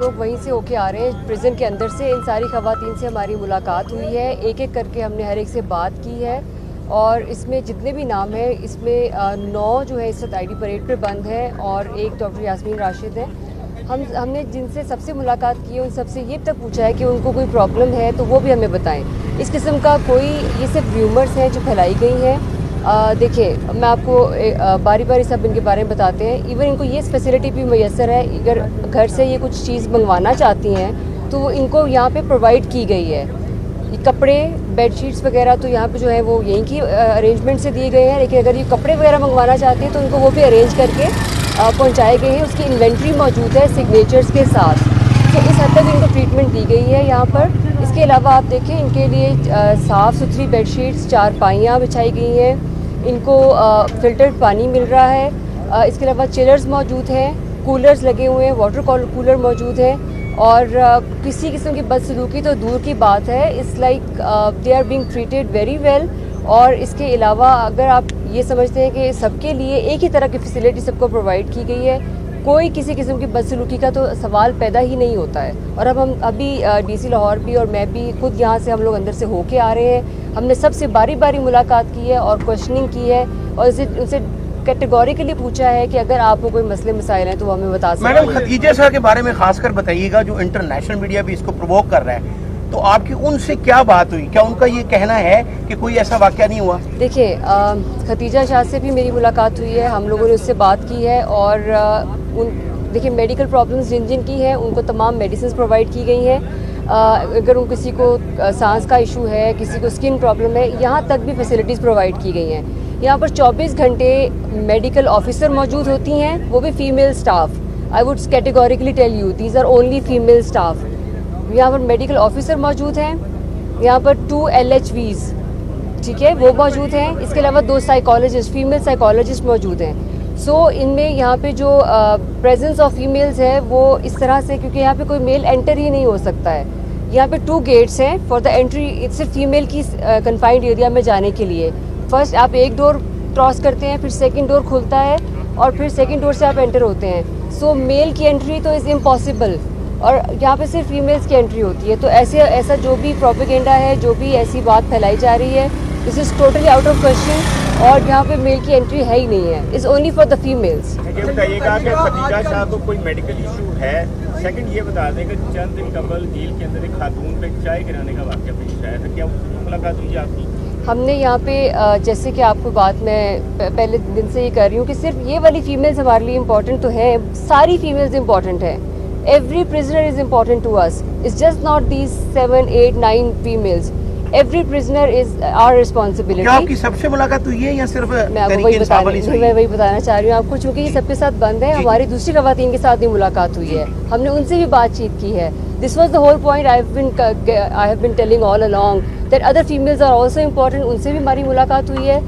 लोग वहीं से होके आ रहे हैं प्रिजन के अंदर से। इन सारी खवातीन से हमारी मुलाकात हुई है, एक एक करके हमने हर एक से बात की है और इसमें जितने भी नाम हैं इसमें 9 जो है इस वक्त आईडी परेड पे बंद है और एक डॉक्टर यास्मीन राशिद है। हमने जिनसे सबसे मुलाकात की है उन सबसे ये तक पूछा है कि उनको कोई प्रॉब्लम है तो वो भी हमें बताएं। इस किस्म का कोई ये सिर्फ र्यूमर्स हैं जो फैलाई गई हैं। देखिए मैं आपको बारी बारी सब इनके बारे में बताते हैं। इवन इनको ये फैसिलिटी भी मैसर है, अगर घर से ये कुछ चीज़ मंगवाना चाहती हैं तो वो इनको यहाँ पे प्रोवाइड की गई है। कपड़े बेडशीट्स वगैरह तो यहाँ पे जो है वो यहीं की अरेंजमेंट से दिए गए हैं, लेकिन अगर ये कपड़े वगैरह मंगवाना चाहती हैं तो उनको वो भी अरेंज करके पहुँचाए गए हैं। उसकी इन्वेंट्री मौजूद है सिग्नेचर्स के साथ। तो इस हद तक इनको ट्रीटमेंट दी गई है यहाँ पर। इसके अलावा आप देखें इनके लिए साफ़ सुथरी बेडशीट्स, चारपाइयाँ बिछाई गई हैं, इनको फ़िल्टर्ड पानी मिल रहा है। इसके अलावा चिलर्स मौजूद हैं, कूलर्स लगे हुए हैं, वाटर कूलर मौजूद है और किसी किस्म की बदसलूकी तो दूर की बात है। It's like they are being treated very well. और इसके अलावा अगर आप ये समझते हैं कि सबके लिए एक ही तरह की फैसिलिटी सबको प्रोवाइड की गई है, कोई किसी किस्म की बदसलूकी का तो सवाल पैदा ही नहीं होता है। और अब हम अभी डीसी लाहौर भी और मैं भी खुद यहाँ से हम लोग अंदर से होके आ रहे हैं। हमने सबसे बारी बारी मुलाकात की है और क्वेश्चनिंग की है और उनसे कैटेगोरिकली पूछा है कि अगर आपको कोई मसले मसाइल हैं तो वो हमें बता सकते हैं। मैडम खदीजा शाह के बारे में खासकर बताइएगा, जो इंटरनेशनल मीडिया भी इसको प्रोवोक कर रहा है, तो आपकी उनसे क्या बात हुई? क्या उनका ये कहना है कि कोई ऐसा वाकया नहीं हुआ? देखिए खदीजा शाह से भी मेरी मुलाकात हुई है, हम लोगों ने उससे बात की है और देखिए मेडिकल प्रॉब्लम्स जिन जिन की हैं उनको तमाम मेडिसिन प्रोवाइड की गई हैं। अगर उन किसी को सांस का इशू है, किसी को स्किन प्रॉब्लम है, यहाँ तक भी फैसिलिटीज़ प्रोवाइड की गई हैं। यहाँ पर 24 घंटे मेडिकल ऑफिसर मौजूद होती हैं, वो भी female staff. I would categorically tell you these are only female staff. यहाँ पर मेडिकल ऑफिसर मौजूद हैं, यहाँ पर 2 LHVs ठीक है वो मौजूद हैं। इसके अलावा 2 साइकोलॉजिस्ट, फीमेल साइकोलॉजिस्ट मौजूद हैं। इनमें यहाँ पे जो प्रेजेंस ऑफ फीमेल्स है वो इस तरह से, क्योंकि यहाँ पे कोई मेल एंटर ही नहीं हो सकता है। यहाँ पे 2 गेट्स हैं फॉर द एंट्री, सिर्फ फीमेल की कन्फाइंड एरिया में जाने के लिए। फर्स्ट आप एक डोर क्रॉस करते हैं, फिर सेकंड डोर खुलता है और फिर सेकंड डोर से आप एंटर होते हैं। मेल की एंट्री तो इज़ इम्पॉसिबल और यहाँ पे सिर्फ फीमेल्स की एंट्री होती है। तो ऐसा जो भी प्रोपेगेंडा है, जो भी ऐसी बात फैलाई जा रही है, this is totally out of question और यहाँ पे मेल की एंट्री है ही नहीं है। Is only for the females. ये बताइएगा कि खदीजा शाह को कोई मेडिकल इशू है? सेकंड ये बता दें कि चंद दिन कबल जेल के अंदर एक खातून पे चाय गिराने का वाक़या पेश आया था, क्या उसकी मुलाकात हुई आपकी? हमने यहाँ पे जैसे कि आपको बात मैं पहले दिन से ये कर रही हूँ कि सिर्फ ये वाली फीमेल्स हमारे लिए इम्पोर्टेंट तो है, सारी फीमेल्स इम्पोर्टेंट है। Every prisoner is important to us. It's just not these 7, 8, 9 females. Every prisoner is our responsibility. क्या आपकी सबसे मुलाकात हुई है या सिर्फ मैं वही बताना चाह रही हूँ आपको, चूँकि ये सबके साथ बंद है। हमारी दूसरी खवातीन के साथ भी मुलाकात हुई है, हमने उनसे भी बातचीत की है। This was the whole point I have been telling all along that other females are also important. उनसे भी हमारी मुलाकात हुई है,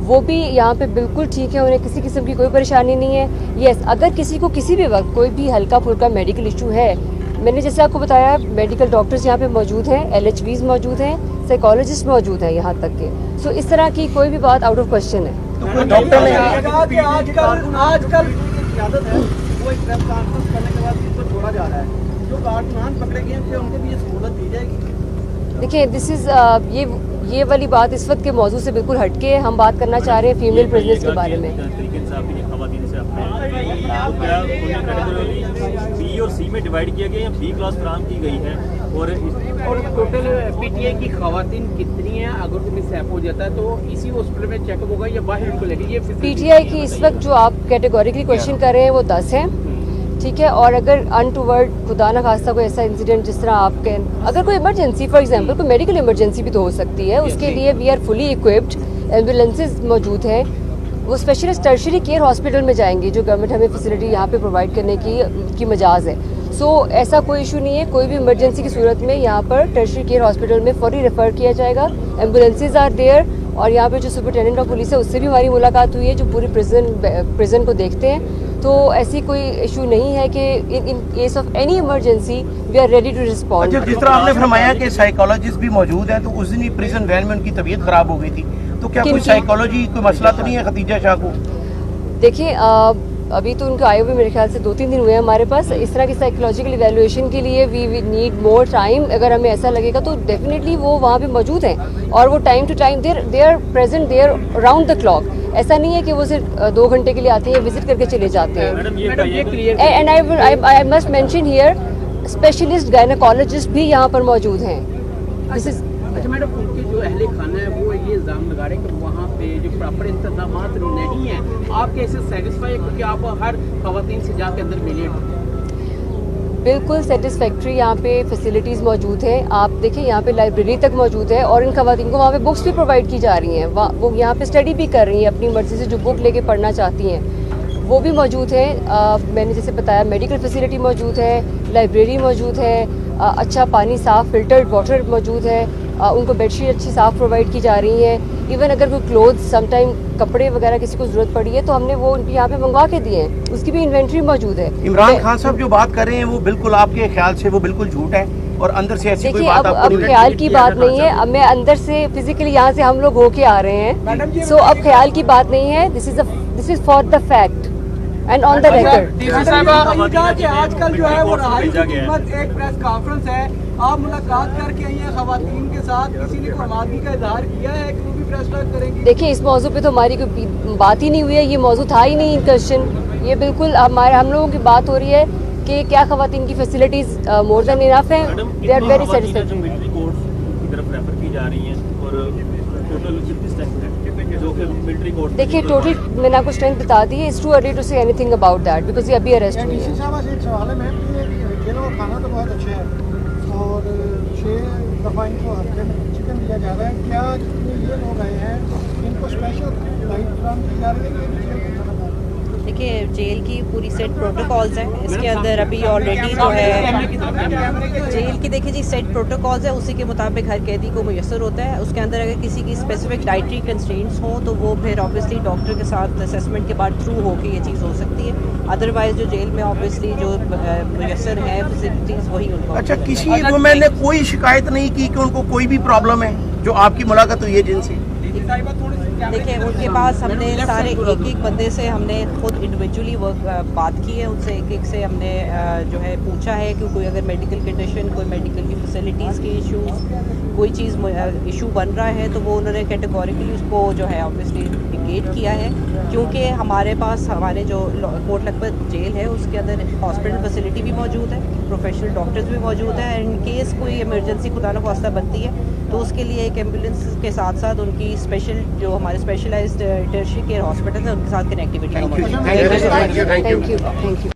वो भी यहाँ पे बिल्कुल ठीक है, उन्हें किसी किस्म की कोई परेशानी नहीं है। यस, अगर किसी को किसी भी वक्त कोई भी हल्का फुल्का मेडिकल इशू है, मैंने जैसे आपको बताया मेडिकल डॉक्टर्स यहाँ पे मौजूद हैं, LHVs मौजूद हैं, साइकोलॉजिस्ट मौजूद हैं यहाँ तक के। इस तरह की कोई भी बात आउट ऑफ क्वेश्चन है। तो डॉक्टर ने आजकल आदत है वो एक प्रेस कॉन्फ्रेंस करने के बाद जिसको छोड़ा जा रहा है, जो कारकुनान पकड़े गए हैं उनको भी ये सहूलत दी जाएगी? देखिए दिस इज़ ये वाली बात इस वक्त के मौजू से बिल्कुल हटके हम बात करना चाह रहे हैं फीमेल प्रिजनर्स के बारे में। बी और सी में डिवाइड किया गया या बी क्लास फराहम की गई है और टोटल PTI की खवातीन कितनी है? अगर कोई मिसहैप हो जाता है तो इसी हॉस्पिटल में चेकअप होगा या बाहर को लेके? ये PTI की इस वक्त जो आप कैटेगोरिकली क्वेश्चन कर रहे हैं वो 10 हैं ठीक है। और अगर अनटूवर्ड खुदा न खास्ता कोई ऐसा इंसिडेंट जिस तरह आपके अगर कोई इमरजेंसी फॉर एग्जांपल कोई मेडिकल इमरजेंसी भी तो हो सकती है, उसके लिए we are fully equipped, ambulances मौजूद हैं। वो स्पेशलिस्ट टर्शरी केयर हॉस्पिटल में जाएंगी जो गवर्नमेंट हमें फैसिलिटी यहाँ पे प्रोवाइड करने की मजाज है। ऐसा कोई इशू नहीं है, कोई भी इमरजेंसी की सूरत में यहाँ पर टर्शरी केयर हॉस्पिटल में फौरी रेफर किया जाएगा। एम्बुलेंसेज आर देयर और यहाँ पे जो सुपरिटेंडेंट ऑफ पुलिस है उससे भी हमारी मुलाकात हुई है जो पूरी प्रिजन को देखते हैं। तो ऐसी कोई इशू नहीं है कि in case of any emergency we are ready to respond. अच्छा, जिस तरह आपने फरमाया कि साइकोलॉजिस्ट भी मौजूद है, तो उस दिन ही प्रिजन वैन में उनकी तबीयत खराब हो गई थी, तो क्या कोई साइकोलॉजी कोई मसला तो नहीं है खदीजा शाह को? देखिए अभी तो उनको आए हुए मेरे ख्याल से 2-3 दिन हुए हैं हमारे पास। इस तरह की साइकोलॉजिकल इवैल्यूएशन के लिए वी नीड मोर टाइम। अगर हमें ऐसा लगेगा तो डेफिनेटली वो वहाँ पे मौजूद हैं और वो time to time they are present there around the clock. ऐसा नहीं है कि वो सिर्फ 2 घंटे के लिए आते हैं, विजिट करके चले जाते हैं। मैडम ये बताइए and I must mention here specialist gynaecologist भी यहाँ पर मौजूद हैं। दिस इज अच्छा मैडम, उनके जो अहले खाना है वो ये इल्ज़ाम लगा रहे हैं कि वहाँ पे जो प्रॉपर इंतजाम नहीं है। आप कैसे सेटिस्फाई है क्योंकि आप हर खवातीन से जाके अंदर मिले? बिल्कुल सेटिस्फैक्ट्री यहाँ पे फैसिलिटीज़ मौजूद हैं। आप देखिए यहाँ पे लाइब्रेरी तक मौजूद है और इन खवातीन को वहाँ पे बुक्स भी प्रोवाइड की जा रही हैं। वो यहाँ पे स्टडी भी कर रही हैं, अपनी मर्ज़ी से जो बुक लेके पढ़ना चाहती हैं वो भी मौजूद है। मैंने जैसे बताया मेडिकल फैसिलिटी मौजूद है, लाइब्रेरी मौजूद है, अच्छा पानी साफ़ फिल्टर्ड वाटर मौजूद है, उनको बेडशीट अच्छी साफ़ प्रोवाइड की जा रही हैं। इवन अगर कोई क्लोथ्स समटाइम कपड़े वगैरह किसी को ज़रूरत पड़ी है तो हमने वो उनके यहाँ पे मंगवा के दिए हैं, उसकी भी इन्वेंट्री मौजूद है। इमरान खान साहब जो बात कर रहे हैं वो बिल्कुल आपके ख्याल से वो बिल्कुल झूठ है और अंदर से ऐसी कोई देखिए बात अब आपको नहीं ख्याल लगती? की बात नहीं है। अब मैं अंदर से फिजिकली यहाँ से हम लोग होके आ रहे हैं, सो अब ख्याल की बात नहीं है। This is for the fact and on the record. आजकल जो है वो रहाई की कीमत एक प्रेस कॉन्फ्रेंस है, आप मुलाकात करके आई हैं खवातीन के साथ, किसी ने आमादगी का इजहार किया है कि वो भी प्रेस टॉक करेंगी? देखिए इस मौजू पे तो हमारी कोई बात ही नहीं हुई है, ये मौजू था ही नहीं इन क्वेश्चन। ये बिल्कुल हम लोगों की बात हो रही है कि क्या खवातीन की फैसिलिटीज मोर देन इनफ है। They are very satisfactory. Military courts की तरफ रेफर की जा रही हैं और टोटल कितनी स्ट्रेंथ है जो कि मिलिट्री कोर्ट? देखिए टोटल मैंने आपको स्ट्रेंथ बता दी है। It's too early to say anything about that because ये अभी अरेस्ट हुई है। साहब एक सवाल है मैम, जेलों का खाना तो बहुत अच्छा है और 6 दफ़ा इनको हफ्ते में चिकन दिया जा रहा है। क्या जितने ये लोग आए हैं इनको स्पेशल लाइट फ्राहम की जा रही है? देखिए जेल की पूरी सेट प्रोटोकॉल्स हैं, इसके अंदर अभी ऑलरेडी जो है जेल की देखिए जी सेट प्रोटोकॉल्स है, उसी के मुताबिक हर कैदी को मुयसर होता है। उसके अंदर अगर किसी की स्पेसिफिक डाइटरी कंस्ट्रेंट्स हों तो वो फिर ऑब्वियसली डॉक्टर के साथ असेसमेंट के बाद थ्रू होकर ये चीज़ हो सकती है। अदरवाइज जो जेल में ऑब्वियसली जो मुयसर है फैसिलिटीज़ वही उनको। अच्छा, किसी वुमेन ने कोई शिकायत नहीं की कि उनको कोई भी प्रॉब्लम है जो आपकी मुलाकात हुई है जिनसे? देखिए उनके पास हमने सारे एक बंदे से हमने खुद इंडिविजुअली बात की है, उनसे एक से हमने जो है पूछा है कि कोई अगर मेडिकल कंडीशन, कोई मेडिकल की फैसिलिटीज़ के इश्यूज़, कोई चीज़ इशू बन रहा है तो वो उन्होंने कैटेगोरिकली उसको जो है ऑब्वियसली निगेट किया है। क्योंकि हमारे पास हमारे जो कोट लखपत जेल है उसके अंदर हॉस्पिटल फैसिलिटी भी मौजूद है, प्रोफेशनल डॉक्टर्स भी मौजूद है। इन केस कोई इमरजेंसी खुदा न खास्ता बनती है तो उसके लिए एक एम्बुलेंस के साथ साथ उनकी स्पेशल जो हमारे स्पेशलाइज्ड टर्शियरी केयर हॉस्पिटल है उनके साथ कनेक्टिविटी। Thank you.